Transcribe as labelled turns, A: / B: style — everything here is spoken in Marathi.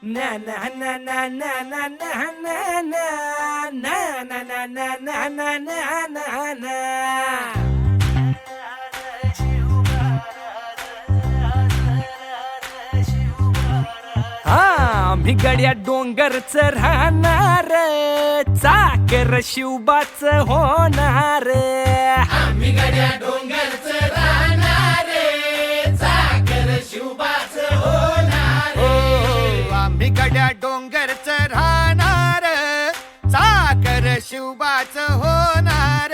A: ना ना ना ना ना ना ना ना ना ना ना ना ना ना ना ना ना ना. हा मी गड्या डोंगरच राहणार, चाकर शिवबाच होणार.
B: आम्ही गड्या डोंगरच राहणार, चाकर शिवबाच होणार.
C: आम्ही गड्या डोंगरच राहणार, चाकर शिवबाच होणार.